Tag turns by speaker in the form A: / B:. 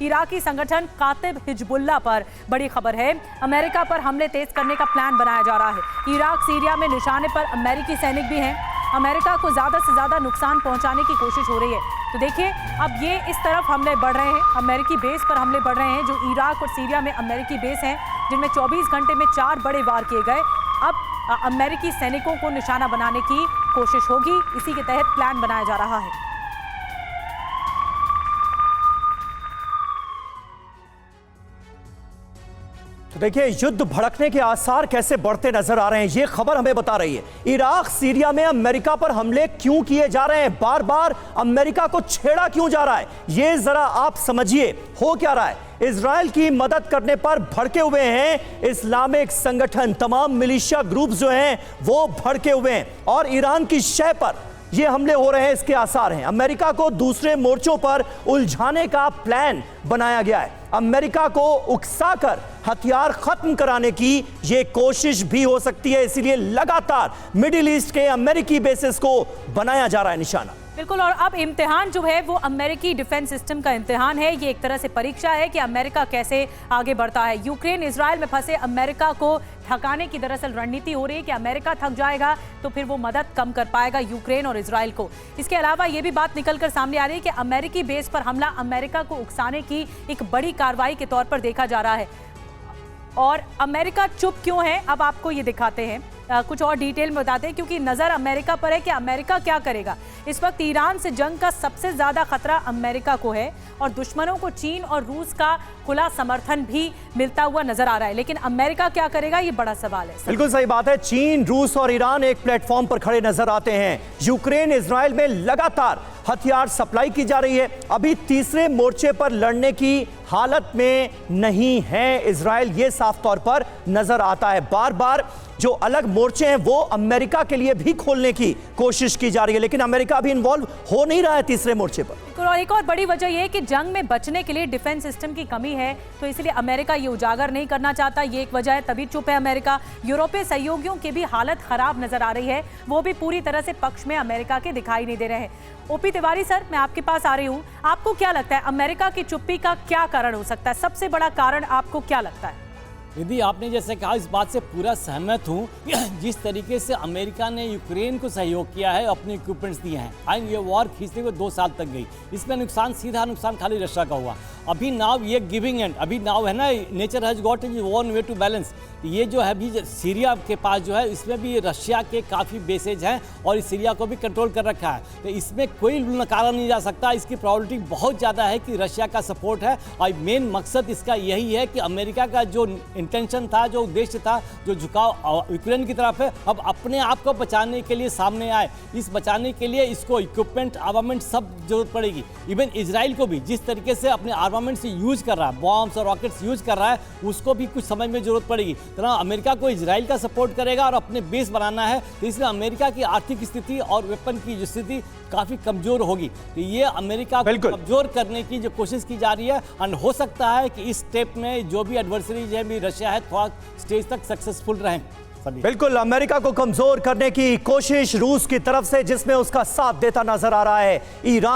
A: इराकी संगठन कातिब हिजबुल्लाह पर बड़ी खबर है। अमेरिका पर हमले तेज करने का प्लान बनाया जा रहा है। इराक सीरिया में निशाने पर अमेरिकी सैनिक भी हैं। अमेरिका को ज़्यादा से ज़्यादा नुकसान पहुंचाने की कोशिश हो रही है। तो देखिए, अब ये इस तरफ हमले बढ़ रहे हैं, अमेरिकी बेस पर हमले बढ़ रहे हैं, जो इराक और सीरिया में अमेरिकी बेस हैं, जिनमें 24 घंटे में 4 बड़े वार किए गए। अब अमेरिकी सैनिकों को निशाना बनाने की कोशिश होगी। इसी के तहत प्लान बनाया जा रहा है।
B: तो देखिए, युद्ध भड़कने के आसार कैसे बढ़ते नजर आ रहे हैं, ये खबर हमें बता रही है। इराक सीरिया में अमेरिका पर हमले क्यों किए जा रहे हैं, बार बार अमेरिका को छेड़ा क्यों जा रहा है, ये जरा आप समझिए हो क्या रहा है। इजराइल की मदद करने पर भड़के हुए हैं इस्लामिक संगठन, तमाम मिलिशिया ग्रुप जो हैं वो भड़के हुए हैं और ईरान की शह पर ये हमले हो रहे हैं, इसके आसार हैं। अमेरिका को दूसरे मोर्चों पर उलझाने का प्लान बनाया गया है। अमेरिका को उकसाकर हथियार खत्म कराने की ये कोशिश भी हो सकती है, इसीलिए लगातार मिडिल ईस्ट के अमेरिकी बेसिस को बनाया जा रहा है निशाना।
A: बिल्कुल, और अब इम्तिहान जो है वो अमेरिकी डिफेंस सिस्टम का इम्तिहान है। ये एक तरह से परीक्षा है कि अमेरिका कैसे आगे बढ़ता है। यूक्रेन इजराइल में फंसे अमेरिका को थकाने की दरअसल रणनीति हो रही है कि अमेरिका थक जाएगा तो फिर वो मदद कम कर पाएगा यूक्रेन और इजराइल को। इसके अलावा ये भी बात निकलकर सामने आ रही है कि अमेरिकी बेस पर हमला अमेरिका को उकसाने की एक बड़ी कार्रवाई के तौर पर देखा जा रहा है। और अमेरिका चुप क्यों है, अब आपको ये दिखाते हैं, कुछ और डिटेल में बताते हैं, क्योंकि नजर अमेरिका पर है कि अमेरिका क्या करेगा। इस वक्त ईरान से जंग का सबसे ज्यादा खतरा अमेरिका को है और दुश्मनों को चीन और रूस का खुला समर्थन भी मिलता हुआ नजर आ रहा है। लेकिन अमेरिका क्या करेगा, ये बड़ा सवाल है।
B: बिल्कुल सही बात है। चीन, रूस और ईरान एक प्लेटफॉर्म पर खड़े नजर आते हैं। यूक्रेन इजराइल में लगातार हथियार सप्लाई की जा रही है। अभी तीसरे मोर्चे पर लड़ने की हालत में नहीं है इजराइल, ये साफ तौर पर नजर आता है। बार बार जो अलग मोर्चे हैं वो अमेरिका के लिए भी खोलने की कोशिश की जा रही है, लेकिन अमेरिका भी इन्वॉल्व हो नहीं रहा है तीसरे मोर्चे पर।
A: और एक और बड़ी वजह यह है कि जंग में बचने के लिए डिफेंस सिस्टम की कमी है, तो इसलिए अमेरिका ये उजागर नहीं करना चाहता, ये एक वजह है, तभी चुप है अमेरिका। यूरोपीय सहयोगियों की भी हालत खराब नजर आ रही है, वो भी पूरी तरह से पक्ष में अमेरिका के दिखाई नहीं दे रहे हैं। ओपी तिवारी सर, मैं आपके पास आ रही हूँ, आपको क्या लगता है अमेरिका की चुप्पी का क्या कारण हो सकता है, सबसे बड़ा कारण आपको क्या लगता है?
C: यदि आपने जैसे कहा, इस बात से पूरा सहमत हूँ। जिस तरीके से अमेरिका ने यूक्रेन को सहयोग किया है, अपने इक्विपमेंट्स दिए हैं, एंड ये वॉर खींचते हुए 2 साल तक गई, इसमें नुकसान, सीधा नुकसान खाली रशिया का हुआ। अभी नाव ये गिविंग एंड, अभी नाव है ना, nature has got is one way to balance. ये जो है अभी सीरिया के पास जो है, इसमें भी रशिया के काफ़ी बेसेज हैं और इस सीरिया को भी कंट्रोल कर रखा है, तो इसमें कोई नकारा नहीं जा सकता। इसकी प्रायोरिटी बहुत ज़्यादा है कि रशिया का सपोर्ट है, और मेन मकसद इसका यही है कि अमेरिका का जो इंटेंशन था, जो उद्देश्य था, जो झुकाव यूक्रेन की तरफ है, अब अपने आप को बचाने के लिए सामने आए। इस बचाने के लिए इसको इक्विपमेंट, आर्मामेंट सब जरूरत पड़ेगी। इवन इजराइल को भी जिस तरीके से अपने आर्मामेंट से यूज कर रहा है, बॉम्ब्स और रॉकेट्स यूज कर रहा है, उसको भी कुछ समय में जरूरत पड़ेगी। तो अमेरिका को इजराइल का सपोर्ट करेगा और अपने बेस बनाना है, तो इसलिए अमेरिका की आर्थिक स्थिति और वेपन की स्थिति काफी कमजोर होगी। तो ये अमेरिका को कमजोर करने की जो कोशिश की जा रही है, और हो सकता है कि इस स्टेप में जो भी एडवर्सरीज है, भी रशिया है, थोड़ा स्टेज तक सक्सेसफुल रहें।
B: बिल्कुल, अमेरिका को कमजोर करने की कोशिश रूस की तरफ से, जिसमें उसका साथ देता नजर आ रहा है ईरान।